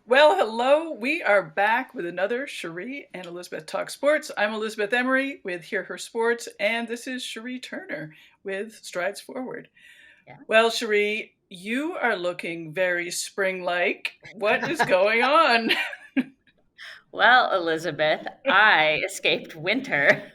Well, hello. We are back with another Cherie and Elizabeth Talk Sports. I'm Elizabeth Emery with Hear Her Sports, and this is Cherie Turner with Strides Forward. Yeah. Well, Cherie, you are looking very spring-like. What is going on? Well, Elizabeth, I escaped winter.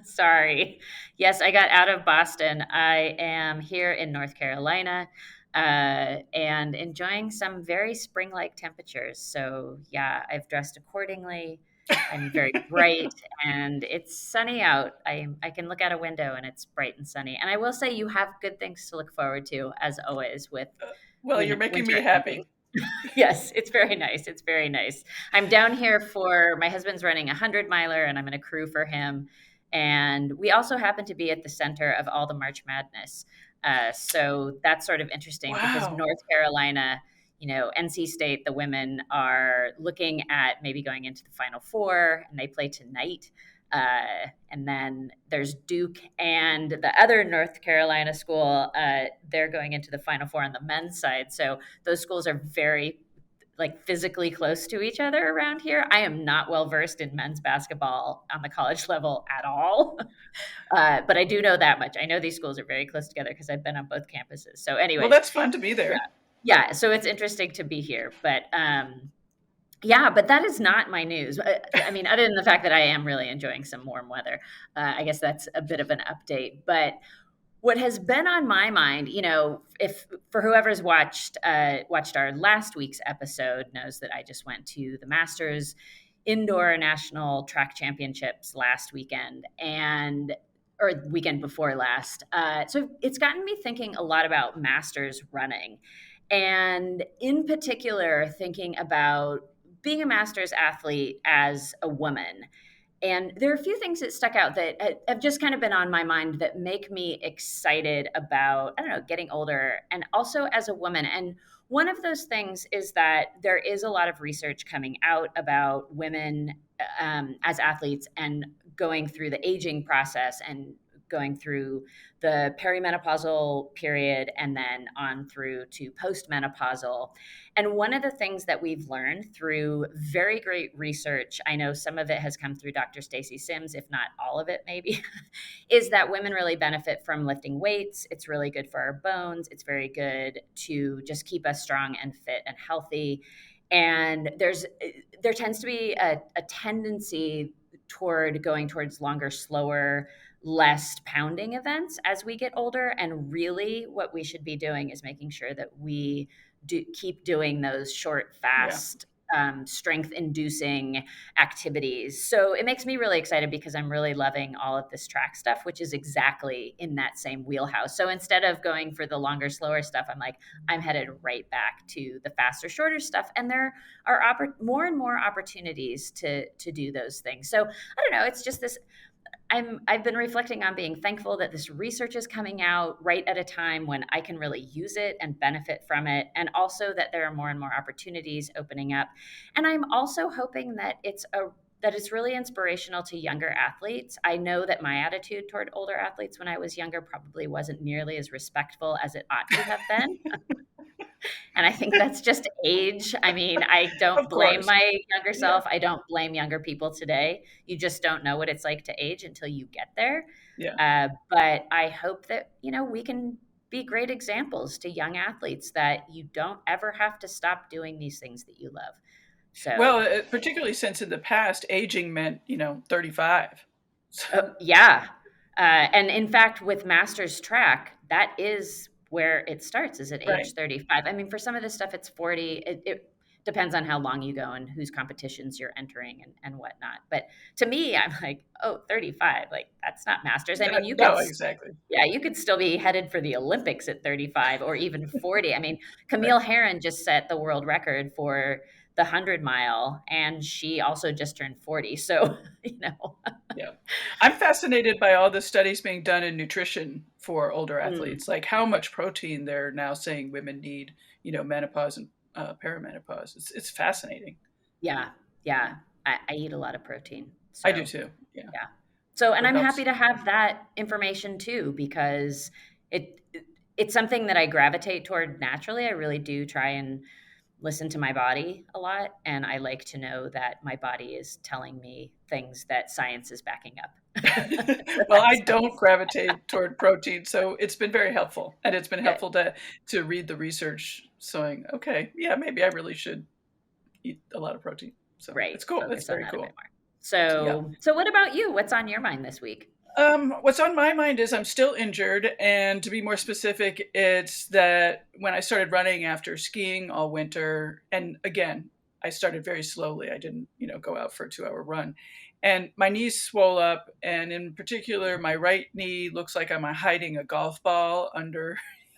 Sorry. Yes, I got out of Boston. I am here in North Carolina and enjoying some very spring-like temperatures. So, yeah, I've dressed accordingly. I'm very bright and it's sunny out. I can look out a window and it's bright and sunny. And I will say you have good things to look forward to, as always, with Well, you're making winter me ending. happy. Yes, it's very nice. It's very nice. I'm down here for my husband's running a 100 miler and I'm going to crew for him. And we also happen to be at the center of all the March Madness. So that's sort of interesting because Wow. North Carolina, NC State, the women are looking at maybe going into the Final Four and they play tonight. And then there's Duke and the other North Carolina school. They're going into the Final Four on the men's side. So those schools are very physically close to each other around here. I am not well versed in men's basketball on the college level at all, but I do know that much. I know these schools are very close together because I've been on both campuses. So, Well, anyways, that's fun to be yeah, there. yeah. So it's interesting to be here, but yeah, but that is not my news. I mean, other than the fact that I am really enjoying some warm weather, I guess that's a bit of an update. But what has been on my mind, if for whoever's watched our last week's episode, knows that I just went to the Masters Indoor National Track Championships last weekend and or weekend before last. So it's gotten me thinking a lot about Masters running, and in particular, thinking about being a Masters athlete as a woman. And there are a few things that stuck out that have just kind of been on my mind that make me excited about, I don't know, getting older and also as a woman. And one of those things is that there is a lot of research coming out about women as athletes and going through the aging process and going through the perimenopausal period and then on through to postmenopausal. And one of the things that we've learned through very great research, I know some of it has come through Dr. Stacy Sims, if not all of it maybe, is that women really benefit from lifting weights. It's really good for our bones. It's very good to just keep us strong and fit and healthy. And there tends to be a tendency toward going towards longer, slower, less pounding events as we get older. And really, what we should be doing is making sure that we keep doing those short, Yeah. fast, strength inducing activities. So it makes me really excited because I'm really loving all of this track stuff, which is exactly in that same wheelhouse. So instead of going for the longer, slower stuff, I'm headed right back to the faster, shorter stuff. And there are more and more opportunities to do those things. So I don't know. It's just this. I've been reflecting on being thankful that this research is coming out right at a time when I can really use it and benefit from it, and also that there are more and more opportunities opening up. And I'm also hoping that it's really inspirational to younger athletes. I know that my attitude toward older athletes when I was younger probably wasn't nearly as respectful as it ought to have been. And I think that's just age. I mean, I don't Of blame course. my younger Yeah. self. I don't blame younger people today. You just don't know what it's like to age until you get there. Yeah. But I hope that, we can be great examples to young athletes that you don't ever have to stop doing these things that you love. So, Well, particularly since in the past, aging meant, 35. So, yeah. And in fact, with Masters track, that is where it starts, is at right. age 35. I mean, for some of this stuff, it's 40. It depends on how long you go and whose competitions you're entering and whatnot. But to me, I'm like, oh, 35, like that's not Masters. I mean, No, exactly. yeah, you could still be headed for the Olympics at 35 or even 40. I mean, Right. Camille Herron just set the world record for the 100 mile, and she also just turned 40. So, you know. Yeah. I'm fascinated by all the studies being done in nutrition for older Mm. athletes, like how much protein they're now saying women need, menopause and perimenopause. It's fascinating. Yeah, yeah. I eat a lot of protein. I do So, too. Yeah. yeah. So, and So it I'm happy helps. to have that information too because it's something that I gravitate toward naturally. I really do try and listen to my body a lot, and I like to know that my body is telling me things that science is backing up. So Well, I that's don't nice. gravitate toward protein, so it's been very helpful, and it's been Good. helpful to read the research, saying, okay, yeah, maybe I really should eat a lot of protein. So Right. it's cool. It's Focus on very that a bit cool. more. Yeah. So what about you? What's on your mind this week? What's on my mind is I'm still injured, and to be more specific, it's that when I started running after skiing all winter, and again, I started very slowly. I didn't, go out for a 2-hour run, and my knees swole up, and in particular, my right knee looks like I'm hiding a golf ball under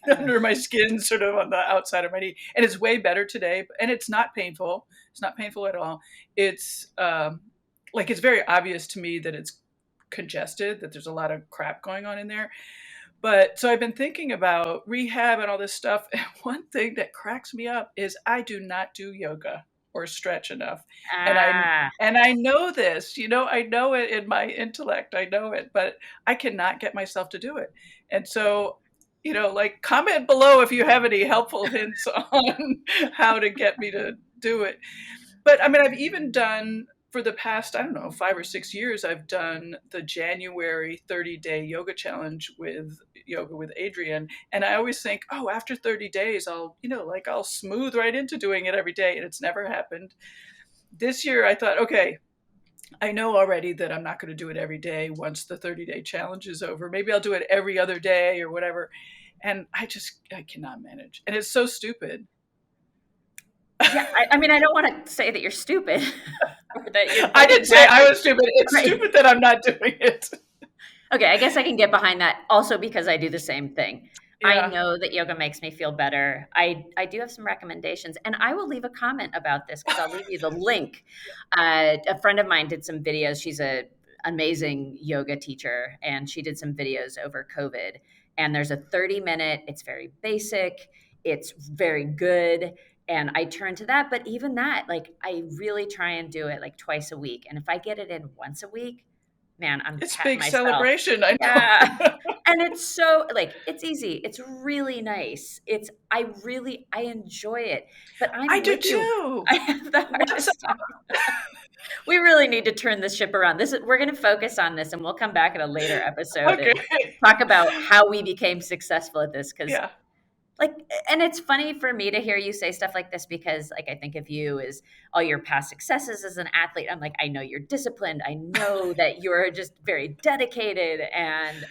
Ugh. under my skin, sort of on the outside of my knee, and it's way better today, and it's not painful. It's not painful at all. It's like it's very obvious to me that it's congested, that there's a lot of crap going on in there. But so I've been thinking about rehab and all this stuff. And one thing that cracks me up is I do not do yoga or stretch enough. And I Ah, and I know this, I know it in my intellect. I know it, but I cannot get myself to do it. And so, like comment below if you have any helpful hints on how to get me to do it. But I mean, I've even done for the past, I don't know, 5 or 6 years, I've done the January 30-day yoga challenge with Yoga with Adrian. And I always think, oh, after 30 days, I'll smooth right into doing it every day. And it's never happened. This year, I thought, okay, I know already that I'm not going to do it every day once the 30-day challenge is over. Maybe I'll do it every other day or whatever. And I cannot manage. And it's so stupid. yeah. I mean, I don't want to say that you're stupid or that you're I looking didn't say I backwards. was stupid. It's Right. stupid that I'm not doing it. Okay, I guess I can get behind that also because I do the same thing. I Yeah. know that yoga makes me feel better. I do have some recommendations, and I will leave a comment about this because I'll leave you the link. A friend of mine did some videos. She's a amazing yoga teacher, and she did some videos over COVID. And there's a 30-minute. It's very basic. It's very good. And I turn to that, but even that, like I really try and do it like twice a week. And if I get it in once a week, man, I'm It's patting big myself. celebration, I know. Yeah. And it's so like it's easy. It's really nice. I enjoy it. But I I'm do with you. too. I have the Once hardest time. We really need to turn this ship around. We're going to focus on this and we'll come back in a later episode okay. and talk about how we became successful at this cuz Yeah. like and it's funny for me to hear you say stuff like this because like I think of you as all your past successes as an athlete. I'm like I know you're disciplined. I know that you're just very dedicated and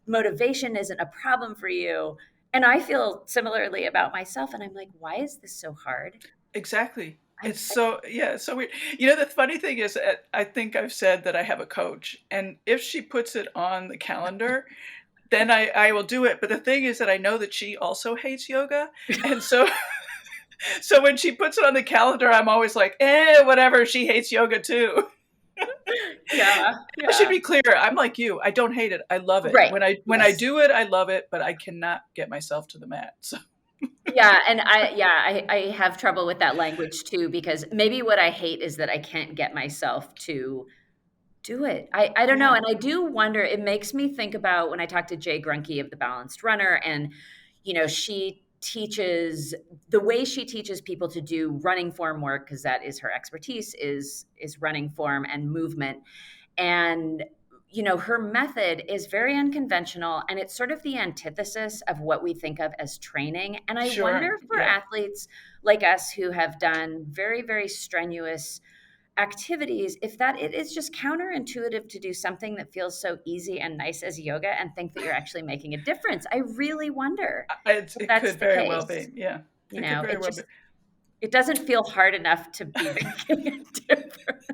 motivation isn't a problem for you. And I feel similarly about myself and I'm like why is this so hard? Exactly. I, It's I so yeah, it's so weird. The funny thing is I think I've said that I have a coach, and if she puts it on the calendar, then I will do it. But the thing is that I know that she also hates yoga, and so so when she puts it on the calendar, I'm always like, whatever. She hates yoga too. yeah, I should yeah. be clear. I'm like you. I don't hate it. I love it. Right. When I Yes. do it, I love it. But I cannot get myself to the mat. So Yeah, and I have trouble with that language too because maybe what I hate is that I can't get myself to do it. I don't know, yeah, and I do wonder it makes me think about when I talked to Jay Grunke of the Balanced Runner and she teaches the way she teaches people to do running form work because that is her expertise is running form and movement and her method is very unconventional and it's sort of the antithesis of what we think of as training. And I sure. wonder for Yeah, athletes like us who have done very, very strenuous activities, if that it is just counterintuitive to do something that feels so easy and nice as yoga and think that you're actually making a difference. I really wonder if it that's could the very well case. be. Yeah, it could very It well be. just it doesn't feel hard enough to be making a difference.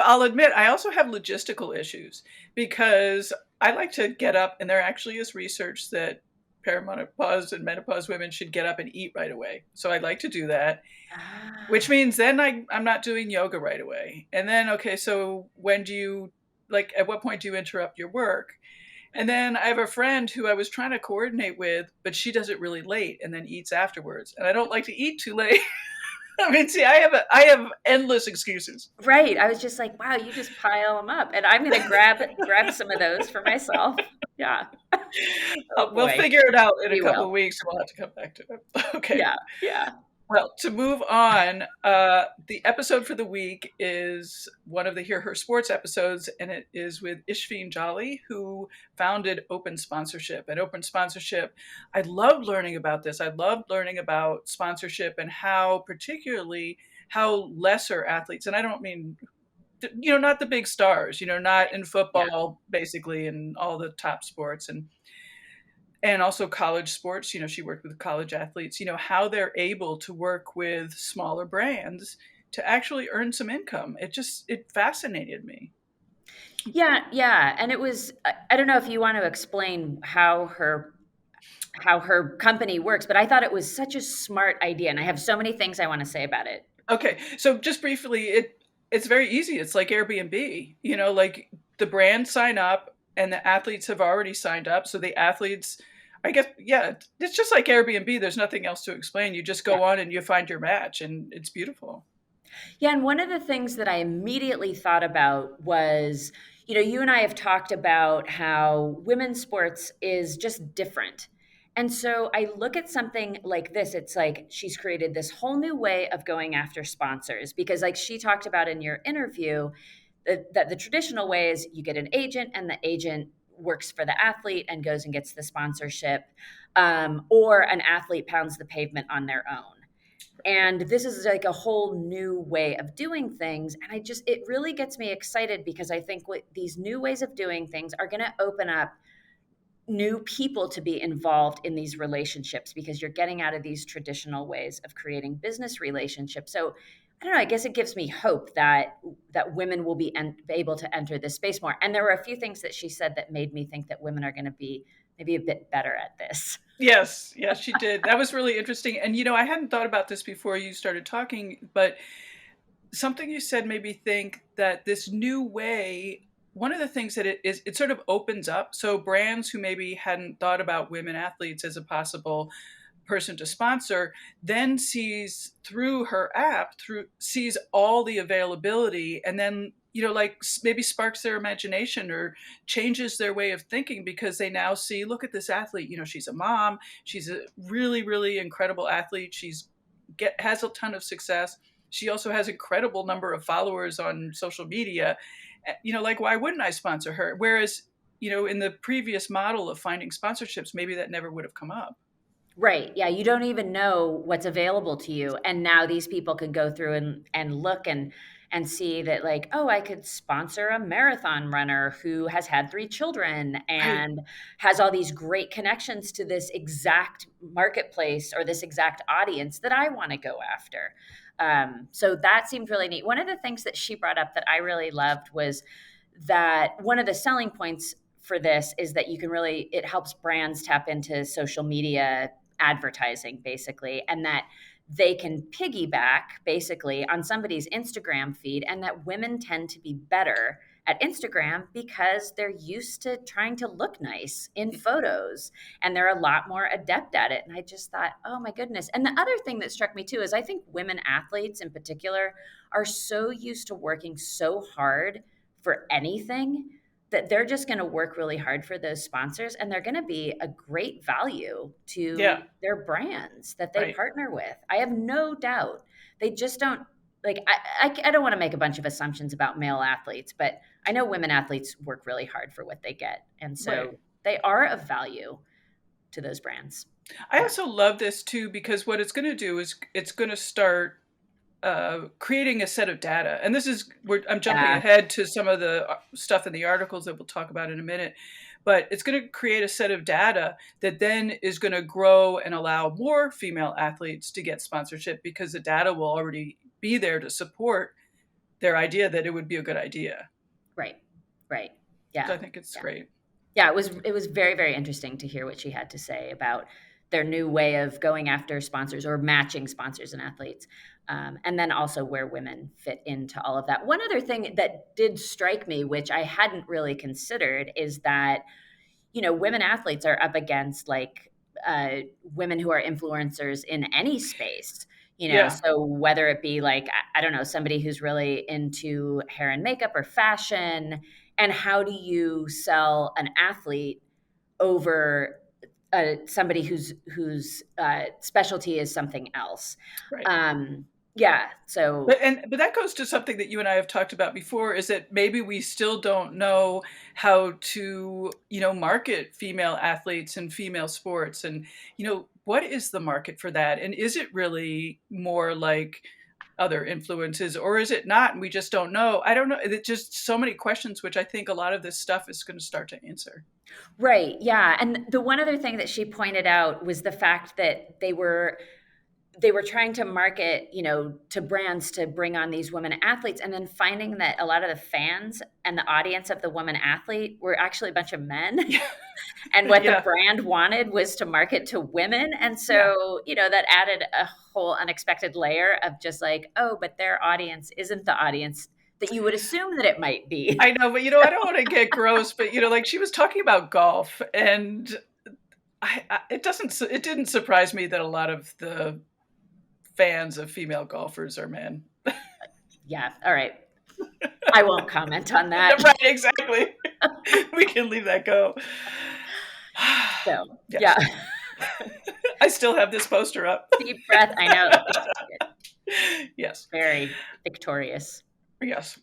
I'll admit, I also have logistical issues because I like to get up, and there actually is research that perimenopause and menopause women should get up and eat right away. So I like to do that, which Ah. means then I'm not doing yoga right away. And then, okay, so at what point do you interrupt your work? And then I have a friend who I was trying to coordinate with, but she does it really late and then eats afterwards. And I don't like to eat too late. I mean, see, I have endless excuses. Right. I was just like, wow, you just pile them up. And I'm gonna grab some of those for myself. Yeah. Oh We'll boy. figure it out in a We couple of will. weeks. We'll have to come back to it. Okay. Yeah. Yeah. Well, to move on, the episode for the week is one of the Hear Her Sports episodes, and it is with Ishfeen Jolly, who founded Open Sponsorship. And Open Sponsorship, I loved learning about this. I loved learning about sponsorship and how, particularly, how lesser athletes, and I don't mean, not the big stars, not in Yeah. football, basically, and all the top sports, and also college sports. She worked with college athletes, how they're able to work with smaller brands to actually earn some income. It fascinated me. Yeah, yeah. And it was, I don't know if you want to explain how her company works, but I thought it was such a smart idea. And I have so many things I want to say about it. Okay, so just briefly, it's very easy. It's like Airbnb, like the brands sign up and the athletes have already signed up. So the athletes, I guess, yeah, it's just like Airbnb. There's nothing else to explain. You just Yeah. go on and you find your match, and it's beautiful. Yeah, and one of the things that I immediately thought about was, you and I have talked about how women's sports is just different. And so I look at something like this, it's like she's created this whole new way of going after sponsors because, like she talked about in your interview, that the traditional way is you get an agent and the agent works for the athlete and goes and gets the sponsorship, or an athlete pounds the pavement on their own. And this is like a whole new way of doing things. And it really gets me excited because I think what these new ways of doing things are going to open up new people to be involved in these relationships because you're getting out of these traditional ways of creating business relationships. So I don't know, I guess it gives me hope that women will be able to enter this space more. And there were a few things that she said that made me think that women are going to be maybe a bit better at this. Yes, yes, she did. That was really interesting. And I hadn't thought about this before you started talking, but something you said made me think that this new way, one of the things that it sort of opens up. So brands who maybe hadn't thought about women athletes as a possible person to sponsor then sees through her app, through sees all the availability, and then like maybe sparks their imagination or changes their way of thinking because they now see, look at this athlete, she's a mom, she's a really really incredible athlete, has a ton of success, she also has incredible number of followers on social media, like why wouldn't I sponsor her? Whereas in the previous model of finding sponsorships, maybe that never would have come up. Right. Yeah. You don't even know what's available to you. And now these people can go through and look and see that, like, oh, I could sponsor a marathon runner who has had 3 children Right. and has all these great connections to this exact marketplace or this exact audience that I want to go after. So that seemed really neat. One of the things that she brought up that I really loved was that one of the selling points for this is that it helps brands tap into social media advertising basically, and that they can piggyback basically on somebody's Instagram feed, and that women tend to be better at Instagram because they're used to trying to look nice in photos and they're a lot more adept at it. And I just thought, oh my goodness. And the other thing that struck me too is I think women athletes in particular are so used to working so hard for anything that they're just going to work really hard for those sponsors and they're going to be a great value Yeah. to their brands that they Right. partner with. I have no doubt. They just don't like I don't want to make a bunch of assumptions about male athletes, but I know women athletes work really hard for what they get. And Right. so they are of value to those brands. I Yeah. also love this too because what it's going to do is it's going to start creating a set of data. And I'm jumping Yeah. ahead to some of the stuff in the articles that we'll talk about in a minute. But it's going to create a set of data that then is going to grow and allow more female athletes to get sponsorship because the data will already be there to support their idea that it would be a good idea. Right. Right. So Yeah. I think it's Yeah. great. Yeah, it was very, very interesting to hear what she had to say about their new way of going after sponsors or matching sponsors and athletes. And then also where women fit into all of that. One other thing that did strike me, which I hadn't really considered, is that, women athletes are up against like women who are influencers in any space. Yeah. So whether it be like, I don't know, somebody who's really into hair and makeup or fashion, and how do you sell an athlete over somebody whose specialty is something else. Right. Um, yeah. So But that goes to something that you and I have talked about before, is that maybe we still don't know how to, market female athletes and female sports, and what is the market for that, and is it really more like other influences, or is it not, and we just don't know. I don't know. It's just so many questions, which I think a lot of this stuff is going to start to answer. right, yeah. And the one other thing that she pointed out was the fact that they were trying to market, to brands to bring on these women athletes, and then finding that a lot of the fans and the audience of the woman athlete were actually a bunch of men. And what the Yeah, brand wanted was to market to women. And yeah. so, that added a whole unexpected layer of just like, oh, but their audience isn't the audience that you would assume that it might be. I know, but I don't want to get gross, but like she was talking about golf, and it didn't surprise me that a lot of the fans of female golfers are men. Yeah. All right. I won't comment on that. Right, exactly. We can leave that go. So, yeah. Yes. I still have this poster up. Deep breath. I know. Yes. Very victorious. Yes.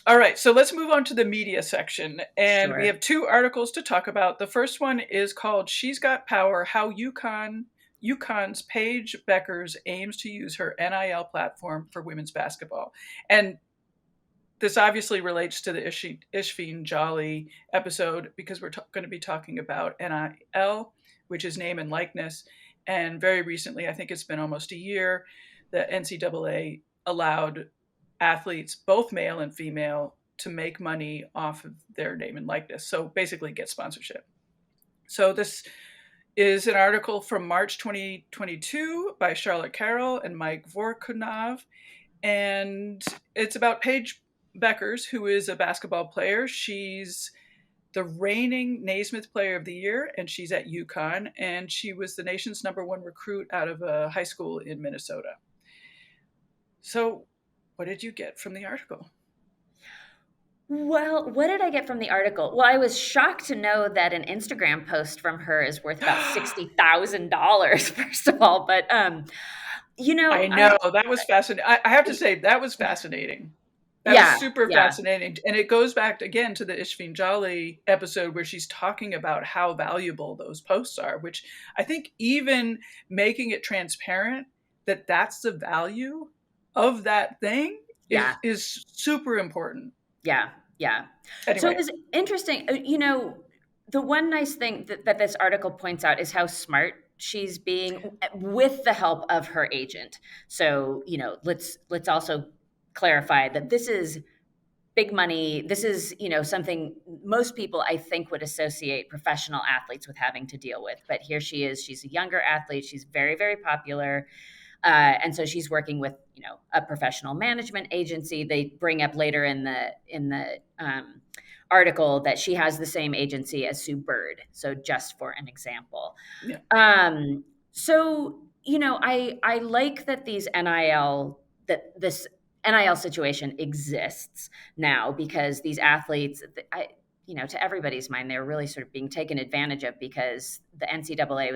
All right, so let's move on to the media section. And we Sure. have 2 articles to talk about. The first one is called She's Got Power, How UConn's Paige Beckers aims to use her NIL platform for women's basketball. And this obviously relates to the Ishfeen Jolly episode, because we're going to be talking about NIL, which is name and likeness. And very recently, I think it's been almost a year, the NCAA allowed athletes, both male and female, to make money off of their name and likeness. So basically get sponsorship. So this is an article from March 2022 by Charlotte Carroll and Mike Vorkunov. And it's about Paige Beckers, who is a basketball player. She's the reigning Naismith Player of the Year, and she's at UConn. And she was the nation's #1 recruit out of a high school in Minnesota. So what did you get from the article? Well, what did I get from the article? Well, I was shocked to know that an Instagram post from her is worth about $60,000, first of all. But I know, that was fascinating. I have to say, that was fascinating. That was yeah, super yeah, fascinating. And it goes back again to the Ishfeen Jolly episode, where she's talking about how valuable those posts are, which I think even making it transparent that that's the value of that thing yeah, is super important. yeah, yeah. So it Anyway, was interesting. The one nice thing that this article points out is how smart she's being with the help of her agent. So, let's also clarify that this is big money. This is, something most people, I think, would associate professional athletes with having to deal with. But here she is. She's a younger athlete. She's very, very popular. And so she's working with, a professional management agency. They bring up later in the article that she has the same agency as Sue Bird. So just for an example. yeah. So, I like that this NIL situation exists now, because these athletes, to everybody's mind, they're really sort of being taken advantage of, because the NCAA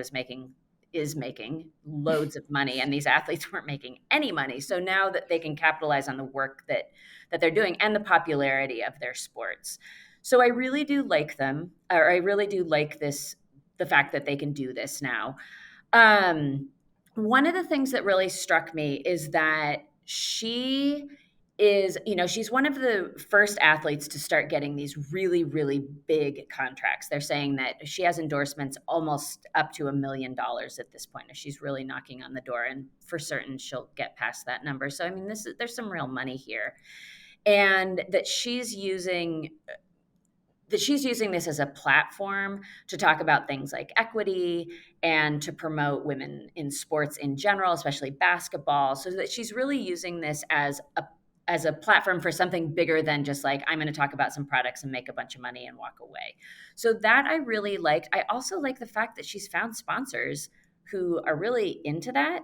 is making loads of money, and these athletes weren't making any money. So now that they can capitalize on the work that they're doing and the popularity of their sports. So I really do like them, or I really do like the fact that they can do this now. One of the things that really struck me is that she's one of the first athletes to start getting these really, really big contracts. They're saying that she has endorsements almost up to $1 million at this point. She's really knocking on the door, and for certain she'll get past that number. So, I mean, there's some real money here, and that she's using this as a platform to talk about things like equity and to promote women in sports in general, especially basketball, so that she's really using this as a platform for something bigger than just like, I'm going to talk about some products and make a bunch of money and walk away. So that I really liked. I also like the fact that she's found sponsors who are really into that.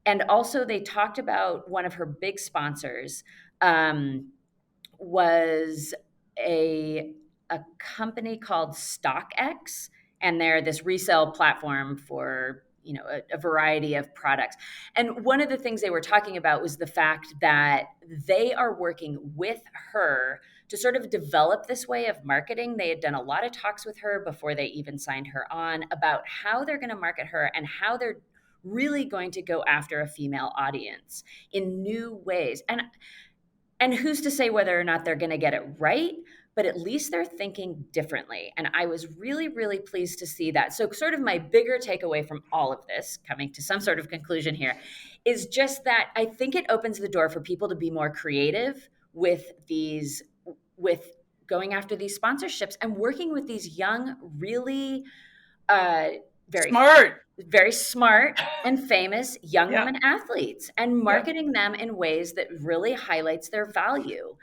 And also they talked about one of her big sponsors was a company called StockX, and they're this resale platform for a variety of products. And one of the things they were talking about was the fact that they are working with her to sort of develop this way of marketing. They had done a lot of talks with her before they even signed her on about how they're going to market her and how they're really going to go after a female audience in new ways. And who's to say whether or not they're going to get it right, but at least they're thinking differently. And I was really, really pleased to see that. So, sort of my bigger takeaway from all of this, coming to some sort of conclusion here, is just that I think it opens the door for people to be more creative with going after these sponsorships and working with these young, really uh, very Smart. very smart and famous young Yeah. women athletes and Yeah. marketing them in ways that really highlights their value.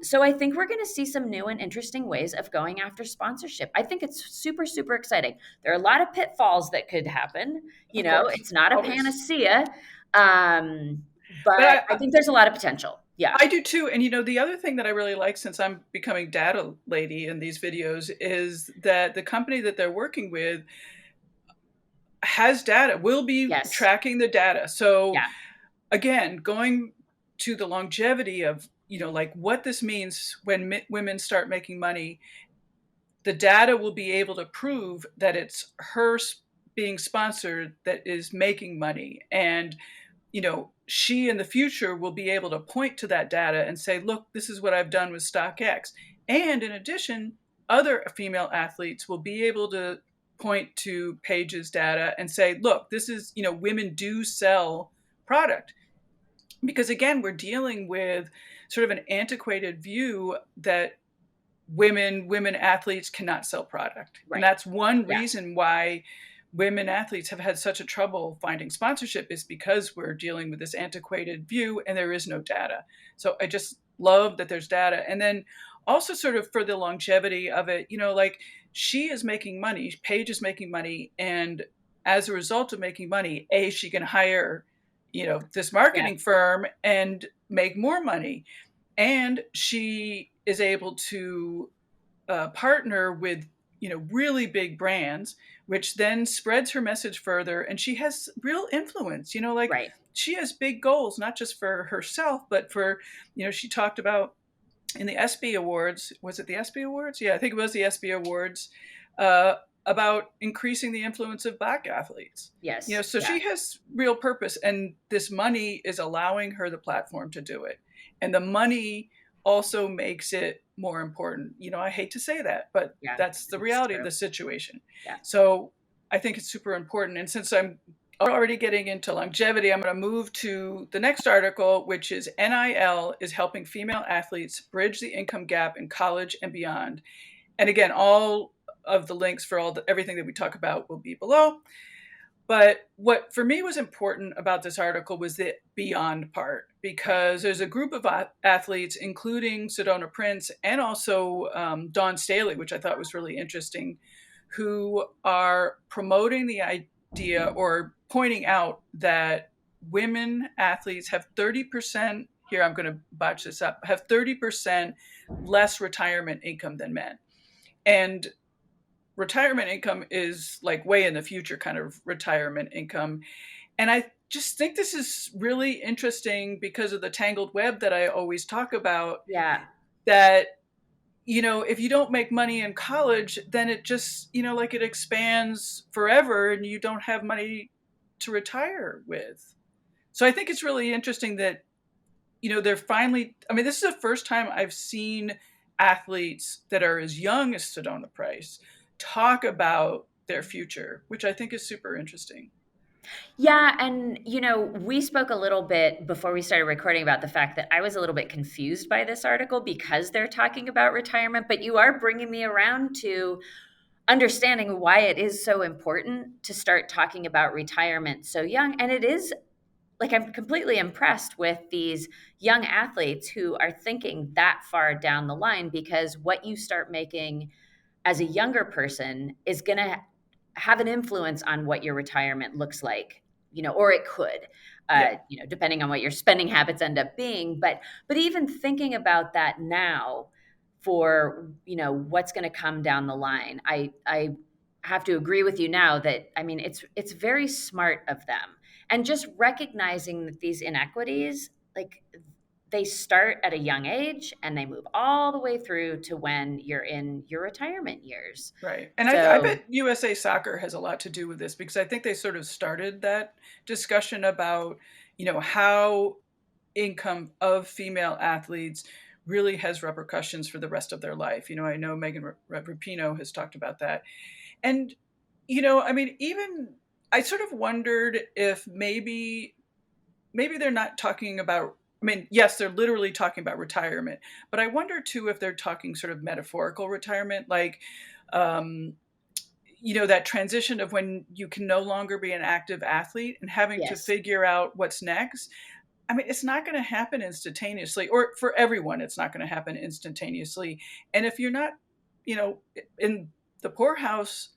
So I think we're going to see some new and interesting ways of going after sponsorship. I think it's super, super exciting. There are a lot of pitfalls that could happen. Of course. It's not a Always. panacea, But but I think there's a lot of potential. Yeah. I do too. And the other thing that I really like, since I'm becoming data lady in these videos, is that the company that they're working with has data, will be Yes. tracking the data. So Yeah. again, going to the longevity of, like what this means when women start making money, the data will be able to prove that it's her being sponsored that is making money. And she in the future will be able to point to that data and say, look, this is what I've done with stock X. And in addition, other female athletes will be able to point to Paige's data and say, look, this is, women do sell product. Because again, we're dealing with sort of an antiquated view that women athletes cannot sell product. And Right. that's one Yeah. reason why women athletes have had such a trouble finding sponsorship, is because we're dealing with this antiquated view and there is no data. So I just love that there's data. And then also sort of for the longevity of it, like she is making money, Paige is making money. And as a result of making money, she can hire, this Yeah. marketing firm and make more money. And she is able to partner with really big brands, which then spreads her message further, and she has real influence. Like Right. she has big goals, not just for herself, but for she talked about in the SB Awards. Was it the SB Awards? Yeah, I think it was the SB Awards, uh, about increasing the influence of Black athletes. Yes. So Yeah. she has real purpose, and this money is allowing her the platform to do it. And the money also makes it more important. I hate to say that, but Yeah. that's the It's reality of true. the situation. Yeah. So I think it's super important. And since I'm already getting into longevity, I'm going to move to the next article, which is NIL is helping female athletes bridge the income gap in college and beyond. And again, all of the links for everything that we talk about will be below. But what for me was important about this article was the beyond part, Right. because there's a group of athletes, including Sedona Prince and also Dawn Staley, which I thought was really interesting, who are promoting the idea or pointing out that women athletes have 30%, here I'm going to botch this up, have 30% less retirement income than men. And retirement income is like way in the future kind of retirement income. And I just think this is really interesting because of the tangled web that I always talk about, Yeah. that if you don't make money in college, then it just, like it expands forever and you don't have money to retire with. So I think it's really interesting that, they're finally, this is the first time I've seen athletes that are as young as Sedona Price talk about their future, which I think is super interesting. Yeah, and we spoke a little bit before we started recording about the fact that I was a little bit confused by this article because they're talking about retirement, but you are bringing me around to understanding why it is so important to start talking about retirement so young. And it is like I'm completely impressed with these young athletes who are thinking that far down the line, because what you start making as a younger person is going to have an influence on what your retirement looks like, or it could, Yeah. depending on what your spending habits end up being. But even thinking about that now for, what's going to come down the line, I have to agree with you now that, I mean, it's very smart of them. And just recognizing that these inequities, like, they start at a young age and they move all the way through to when you're in your retirement years. Right. And I So, bet USA Soccer has a lot to do with this because I think they sort of started that discussion about, how income of female athletes really has repercussions for the rest of their life. I know Megan Rapinoe has talked about that. And, I mean, even I sort of wondered if maybe they're not talking about, I mean, yes, they're literally talking about retirement, but I wonder too if they're talking sort of metaphorical retirement, like, um, that transition of when you can no longer be an active athlete and having to yes, figure out what's next. I mean, it's not going to happen instantaneously, or for everyone, it's not going to happen instantaneously. And if you're not, in the poorhouse,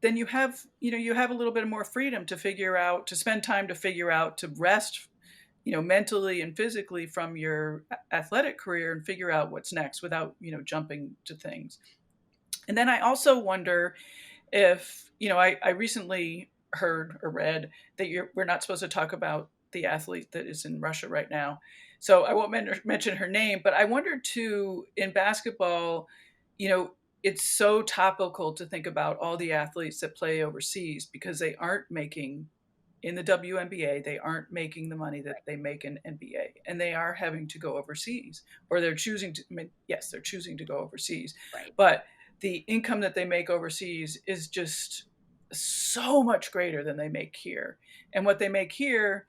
then you have a little bit more freedom to figure out, to spend time to figure out, to rest, mentally and physically from your athletic career and figure out what's next without, jumping to things. And then I also wonder if, I recently heard or read that we're not supposed to talk about the athlete that is in Russia right now. So I won't mention her name, but I wonder too, in basketball, you know, it's so topical to think about all the athletes that play overseas because they aren't making in the WNBA, they aren't making the money that right, they make in NBA, and they are having to go overseas, or they're choosing to. I mean, yes, they're choosing to go overseas, right. but the income that they make overseas is just so much greater than they make here. And what they make here,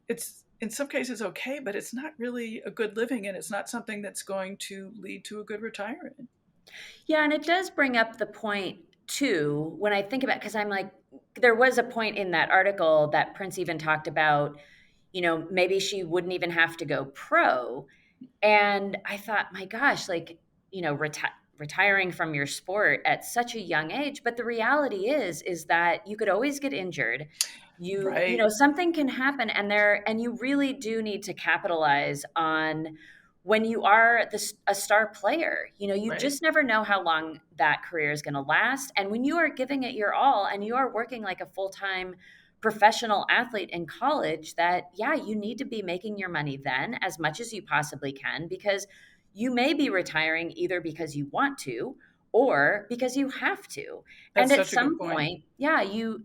it's in some cases okay, but it's not really a good living, and it's not something that's going to lead to a good retirement. Yeah, and it does bring up the point too when I think about, because I'm like, there was a point in that article that Prince even talked about, maybe she wouldn't even have to go pro. And I thought, my gosh, like, retiring from your sport at such a young age. But the reality is that you could always get injured. Right, Something can happen, and you really do need to capitalize on when you are a star player. You right. just never know how long that career is going to last. And when you are giving it your all and you are working like a full-time professional athlete in college, that, yeah, you need to be making your money then as much as you possibly can, because you may be retiring either because you want to or because you have to. And That's at such a good some point. point, yeah, you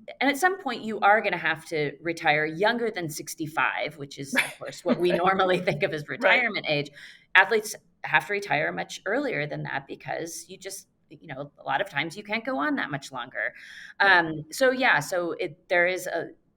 are going to have to retire younger than 65, which is of course what we Right, normally think of as right, retirement age. Athletes have to retire much earlier than that because a lot of times you can't go on that much longer. right. So yeah,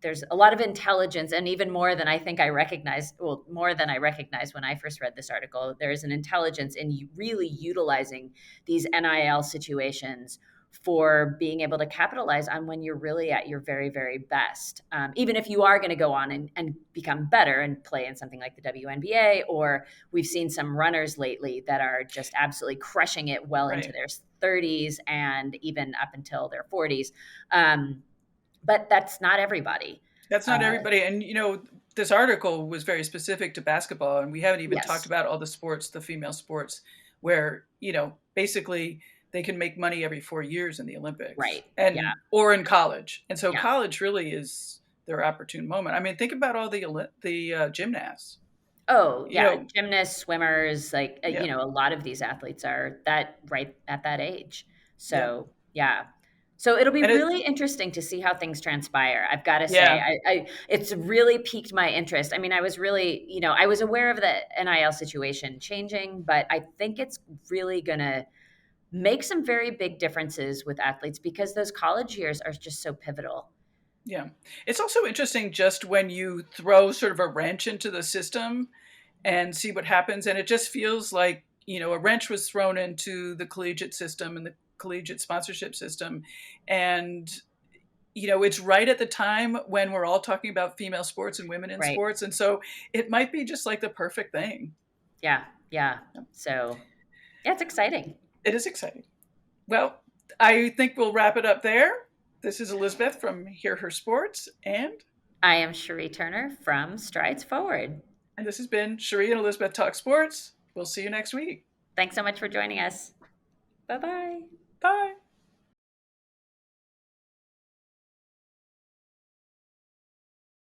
there's a lot of intelligence, and even more than I think I recognized, well, more than I recognized when I first read this article, there is an intelligence in really utilizing these NIL situations for being able to capitalize on when you're really at your very, very best. Even if you are going to go on and become better and play in something like the WNBA, or we've seen some runners lately that are just absolutely crushing it well into Right. their 30s and even up until their 40s. But that's not everybody. That's not Uh, everybody. And, this article was very specific to basketball, and we haven't even talked yes, about all the sports, the female sports, where, basically they can make money every 4 years in the Olympics right. Yeah, and or in college. And so yeah. college really is their opportune moment. I mean, think about all the gymnasts. Oh, You yeah, know, gymnasts, swimmers, like, yeah, a lot of these athletes are that right at that age. yeah. So, yeah. So it'll be And it really interesting to see how things transpire. I've got to say, yeah, it's really piqued my interest. I mean, I was really, I was aware of the NIL situation changing, but I think it's really going to make some very big differences with athletes because those college years are just so pivotal. yeah. It's also interesting just when you throw sort of a wrench into the system and see what happens. And it just feels like, a wrench was thrown into the collegiate system and the collegiate sponsorship system. And, it's right at the time when we're all talking about female sports and women in Right. sports. And so it might be just like the perfect thing. Yeah. Yeah. So, yeah, it's exciting. It is exciting. Well, I think we'll wrap it up there. This is Elizabeth from Hear Her Sports, I am Cherie Turner from Strides Forward. and this has been Cherie and Elizabeth Talk Sports. We'll see you next week. Thanks so much for joining us. Bye bye. Bye.